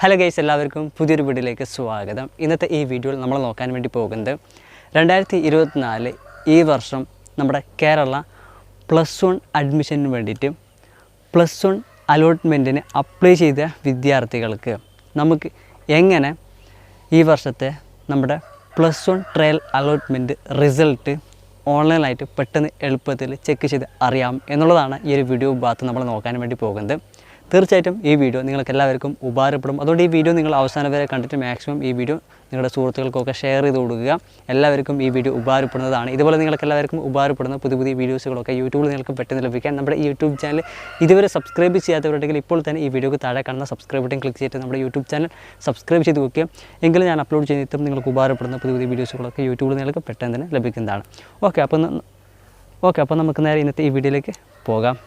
Hello guys, എല്ലാവർക്കും പുതിയൊരു വീഡിയോയിലേക്ക് സ്വാഗതം. ഇന്നത്തെ ഈ വീഡിയോയിൽ നമ്മൾ നോക്കാൻ വേണ്ടി പോകുന്നത് 2024 ഈ വർഷം നമ്മുടെ കേരള +1 അഡ്മിഷന് വേണ്ടിയിട്ട് +1 അലോട്ട്മെൻറ്റിന് അപ്ലൈ ചെയ്ത വിദ്യാർത്ഥികൾക്ക് നമുക്ക് എങ്ങനെ ഈ വർഷത്തെ നമ്മുടെ +1 ട്രയൽ അലോട്ട്മെൻറ്റ് റിസൾട്ട് ഓൺലൈനായിട്ട് പെട്ടെന്ന് എളുപ്പത്തിൽ ചെക്ക് ചെയ്ത് അറിയാം എന്നുള്ളതാണ് ഈ ഒരു വീഡിയോ ഭാഗത്ത് നമ്മൾ നോക്കാൻ വേണ്ടി പോകുന്നത്. തീർച്ചയായിട്ടും ഈ വീഡിയോ നിങ്ങൾക്ക് എല്ലാവർക്കും ഉപകാരപ്പെടും. അതുകൊണ്ട് ഈ വീഡിയോ നിങ്ങൾ അവസാനം വരെ കണ്ടിട്ട് മാക്സിമം ഈ വീഡിയോ നിങ്ങളുടെ സുഹൃത്തുക്കൾക്കൊക്കെ ഷെയർ ചെയ്ത് കൊടുക്കുക. എല്ലാവർക്കും ഈ വീഡിയോ ഉപകാരപ്പെടുന്നതാണ്. ഇതുപോലെ നിങ്ങൾക്ക് എല്ലാവർക്കും ഉപകാരപ്പെടുന്ന പുതിയ പുതിയ വീഡിയോസുകളൊക്കെ യൂട്യൂബിൽ നിങ്ങൾക്ക് പെട്ടെന്ന് ലഭിക്കാൻ നമ്മുടെ യൂട്യൂബ് ചാനൽ ഇതുവരെ സബ്സ്ക്രൈബ് ചെയ്യാത്തവരുണ്ടെങ്കിൽ ഇപ്പോൾ തന്നെ ഈ വീഡിയോക്ക് താഴെ കാണുന്ന സബ്സ്ക്രൈബ് ബട്ടൺ ക്ലിക്ക് ചെയ്തിട്ട് നമ്മുടെ യൂട്യൂബ് ചാനൽ സബ്സ്ക്രൈബ് ചെയ്ത് വെക്കുക. എങ്കിലും ഞാൻ അപ്ലോഡ് ചെയ്തിട്ടും നിങ്ങൾക്ക് ഉപകാരപ്പെടുന്ന പുതിയ പുതിയ വീഡിയോസുകളൊക്കെ യൂട്യൂബിൽ നിങ്ങൾക്ക് പെട്ടെന്ന് തന്നെ ലഭിക്കുന്നതാണ്. ഓക്കെ, അപ്പോൾ നമുക്ക് നേരെ ഇന്നത്തെ ഈ വീഡിയോയിലേക്ക് പോകാം.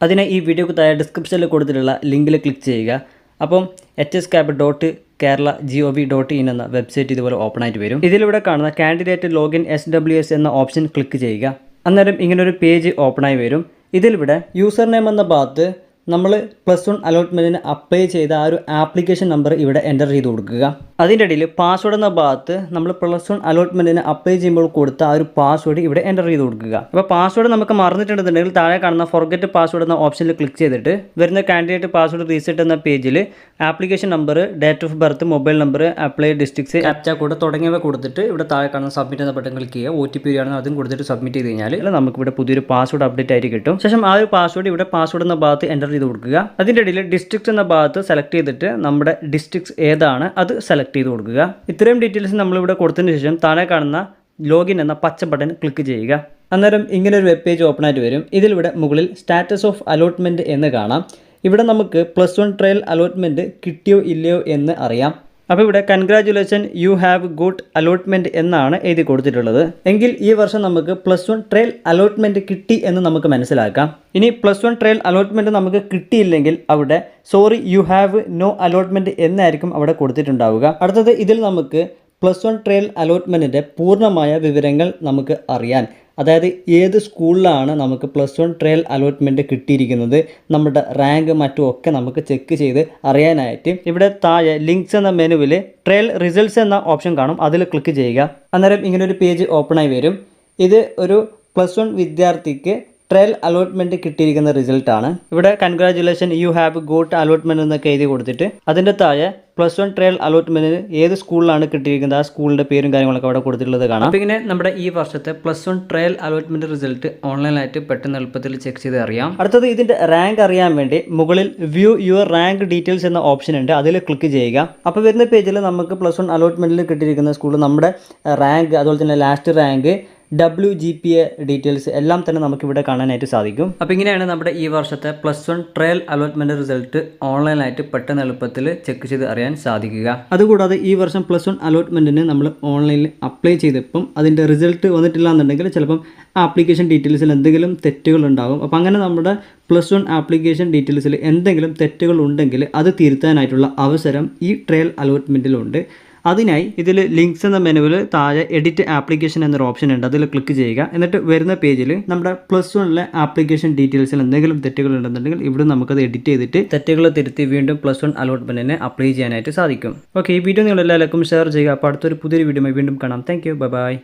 അതിനെ ഈ വീഡിയോക്ക് താഴെ ഡിസ്ക്രിപ്ഷനിൽ കൊടുത്തിട്ടുള്ള ലിങ്കിൽ ക്ലിക്ക് ചെയ്യുക. അപ്പം hscap.kerala.gov.in എന്ന വെബ്സൈറ്റ് ഇതുപോലെ ഓപ്പൺ ആയിട്ട് വരും. ഇതിലൂടെ കാണുന്ന കാൻഡിഡേറ്റ് ലോഗിൻ SWS എന്ന ഓപ്ഷൻ ക്ലിക്ക് ചെയ്യുക. അന്നേരം ഇങ്ങനൊരു പേജ് ഓപ്പണായി വരും. ഇതിലിവിടെ യൂസർ നെയിം എന്ന ഭാഗത്ത് നമ്മൾ +1 അലോട്ട്മെൻറ്റിന് അപ്ലൈ ചെയ്ത ആ ഒരു ആപ്ലിക്കേഷൻ നമ്പർ ഇവിടെ എൻ്റർ ചെയ്ത് കൊടുക്കുക. അതിൻ്റെ ഇടയിൽ പാസ്വേഡ് എന്ന ഭാഗത്ത് നമ്മൾ +1 അലോട്ട്മെൻറ്റിന് അപ്ലൈ ചെയ്യുമ്പോൾ കൊടുത്ത ആ ഒരു പാസ്വേഡ് ഇവിടെ എൻ്റർ ചെയ്ത് കൊടുക്കുക. അപ്പോൾ പാസ്വേഡ് നമുക്ക് മറന്നിട്ടുണ്ടെന്നുണ്ടെങ്കിൽ താഴെ കാണുന്ന ഫോർഗെറ്റ് പാസ്വേഡ് എന്ന ഓപ്ഷനിൽ ക്ലിക്ക് ചെയ്തിട്ട് വരുന്ന കാൻഡിഡേറ്റ് പാസ്വേഡ് റീസെറ്റ് എന്ന പേജിൽ application number, date of birth, mobile number, apply districts, captcha code തുടങ്ങിയവ കൊടുത്തിട്ട് ഇവിടെ താഴെ കാണുന്ന സബ്മിറ്റ് എന്ന ബട്ടൺ ക്ലിക്ക് ചെയ്യുക. OTP ആണെങ്കിൽ അതും കൊടുത്തിട്ട് സബ്മിറ്റ് ചെയ്ത് കഴിഞ്ഞാൽ നമുക്ക് ഇവിടെ പുതിയൊരു പാസ്വേഡ് അപ്ഡേറ്റ് ആയിട്ട് കിട്ടും. ശേഷം ആ ഒരു പാസ്വേഡ് ഇവിടെ പാസ്വേഡ് എന്ന ഭാഗത്ത് എൻ്റർ ചെയ്ത് കൊടുക്കുക. അതിൻ്റെ ഇടയിൽ ഡിസ്ട്രിക്ട്സ് എന്ന ഭാഗത്ത് സെലക്ട് ചെയ്തിട്ട് നമ്മുടെ ഡിസ്ട്രിക്ട്സ് ഏതാണ് അത് സെലക്ട് ചെയ്ത് കൊടുക്കുക. ഇത്രയും ഡീറ്റെയിൽസ് നമ്മളിവിടെ കൊടുത്തതിന് ശേഷം താഴെ കാണുന്ന ലോഗിൻ എന്ന പച്ച ബട്ടൺ ക്ലിക്ക് ചെയ്യുക. അന്നേരം ഇങ്ങനെ ഒരു വെബ് പേജ് ഓപ്പൺ ആയിട്ട് വരും. ഇതിലിവിടെ മുകളിൽ സ്റ്റാറ്റസ് ഓഫ് അലോട്ട്മെൻറ്റ് എന്ന് കാണാം. ഇവിടെ നമുക്ക് +1 ട്രയൽ അലോട്ട്മെൻറ്റ് കിട്ടിയോ ഇല്ലയോ എന്ന് അറിയാം. അപ്പോൾ ഇവിടെ congratulation you have got allotment എന്നാണ് എഴുതി കൊടുത്തിട്ടുള്ളത്. എങ്കിൽ ഈ വർഷം നമുക്ക് +1 ട്രയൽ അലോട്ട്മെൻറ്റ് കിട്ടി എന്ന് നമുക്ക് മനസ്സിലാക്കാം. ഇനി +1 ട്രയൽ അലോട്ട്മെൻറ്റ് നമുക്ക് കിട്ടിയില്ലെങ്കിൽ അവിടെ sorry you have no allotment എന്നായിരിക്കും അവിടെ കൊടുത്തിട്ടുണ്ടാവുക. അടുത്തത് ഇതിൽ നമുക്ക് +1 ട്രയൽ അലോട്ട്മെൻറ്റിൻ്റെ പൂർണ്ണമായ വിവരങ്ങൾ നമുക്ക് അറിയാൻ, അതായത് ഏത് സ്കൂളിലാണ് നമുക്ക് +1 ട്രയൽ അലോട്ട്മെൻറ്റ് കിട്ടിയിരിക്കുന്നത്, നമ്മുടെ റാങ്ക് മറ്റും ഒക്കെ നമുക്ക് ചെക്ക് ചെയ്ത് അറിയാനായിട്ട് ഇവിടെ താഴെ ലിങ്ക്സ് എന്ന മെനുവിൽ ട്രയൽ റിസൾട്ട്സ് എന്ന ഓപ്ഷൻ കാണും. അതിൽ ക്ലിക്ക് ചെയ്യുക. അന്നേരം ഇങ്ങനൊരു പേജ് ഓപ്പണായി വരും. ഇത് ഒരു +1 വിദ്യാർത്ഥിക്ക് ട്രയൽ അലോട്ട്മെൻറ്റ് കിട്ടിയിരിക്കുന്ന റിസൾട്ടാണ്. ഇവിടെ congratulation you have got allotment എന്നൊക്കെ എഴുതി കൊടുത്തിട്ട് അതിൻ്റെ താഴെ +1 ട്രയൽ അലോട്ട്മെൻറ്റിന് ഏത് സ്കൂളിലാണ് കിട്ടിയിരിക്കുന്നത് ആ സ്കൂളിൻ്റെ പേരും കാര്യങ്ങളൊക്കെ അവിടെ കൊടുത്തിട്ടുള്ളത് കാണാം. അപ്പോൾ ഇങ്ങനെ നമ്മുടെ ഈ വർഷത്തെ +1 ട്രയൽ അലോട്ട്മെൻറ്റ് റിസൾട്ട് ഓൺലൈനായിട്ട് പെട്ടെന്ന് എളുപ്പത്തിൽ ചെക്ക് ചെയ്ത് അറിയാം. അടുത്തത് ഇതിൻ്റെ റാങ്ക് അറിയാൻ വേണ്ടി മുകളിൽ വ്യൂ യുവർ റാങ്ക് ഡീറ്റെയിൽസ് എന്ന ഓപ്ഷൻ ഉണ്ട്. അതിൽ ക്ലിക്ക് ചെയ്യുക. അപ്പോൾ വരുന്ന പേജിൽ നമുക്ക് +1 അലോട്ട്മെൻറ്റിൽ കിട്ടിയിരിക്കുന്ന സ്കൂളിൽ നമ്മുടെ റാങ്ക്, അതുപോലെ തന്നെ ലാസ്റ്റ് റാങ്ക്, WGPA ഡീറ്റെയിൽസ് എല്ലാം തന്നെ നമുക്കിവിടെ കാണാനായിട്ട് സാധിക്കും. അപ്പോൾ ഇങ്ങനെയാണ് നമ്മുടെ ഈ വർഷത്തെ +1 ട്രയൽ അലോട്ട്മെൻറ്റ് റിസൾട്ട് ഓൺലൈനായിട്ട് പെട്ടെന്ന് എളുപ്പത്തിൽ ചെക്ക് ചെയ്ത് അറിയാൻ സാധിക്കുക. അതുകൂടാതെ ഈ വർഷം +1 അലോട്ട്മെൻറ്റിന് നമ്മൾ ഓൺലൈനിൽ അപ്ലൈ ചെയ്തപ്പം അതിൻ്റെ റിസൾട്ട് വന്നിട്ടില്ല എന്നുണ്ടെങ്കിൽ ചിലപ്പം ആപ്ലിക്കേഷൻ ഡീറ്റെയിൽസിൽ എന്തെങ്കിലും തെറ്റുകൾ ഉണ്ടാകും. അപ്പോൾ അങ്ങനെ നമ്മുടെ +1 ആപ്ലിക്കേഷൻ ഡീറ്റെയിൽസിൽ എന്തെങ്കിലും തെറ്റുകൾ ഉണ്ടെങ്കിൽ അത് തിരുത്താനായിട്ടുള്ള അവസരം ഈ ട്രയൽ അലോട്ട്മെൻറ്റിലുണ്ട്. അതിനായി ഇതിൽ ലിങ്ക്സ് എന്ന മെനുവിൽ താഴെ എഡിറ്റ് ആപ്ലിക്കേഷൻ എന്നൊരു ഓപ്ഷൻ ഉണ്ട്. അതിൽ ക്ലിക്ക് ചെയ്യുക. എന്നിട്ട് വരുന്ന പേജിൽ നമ്മുടെ +1 ആപ്ലിക്കേഷൻ ഡീറ്റെയിൽസിൽ എന്തെങ്കിലും തെറ്റുകൾ ഉണ്ടെന്നുണ്ടെങ്കിൽ ഇവിടെ നമുക്കത് എഡിറ്റ് ചെയ്തിട്ട് തെറ്റുകൾ തിരുത്തി വീണ്ടും +1 അലോട്ട്മെൻറ്റിനെ അപ്ലൈ ചെയ്യാനായിട്ട് സാധിക്കും. ഓക്കെ, ഈ വീഡിയോ നിങ്ങൾ എല്ലാവർക്കും ഷെയർ ചെയ്യുക. അപ്പോൾ അടുത്തൊരു പുതിയൊരു വീഡിയോ വീണ്ടും കാണാം. Thank you, by.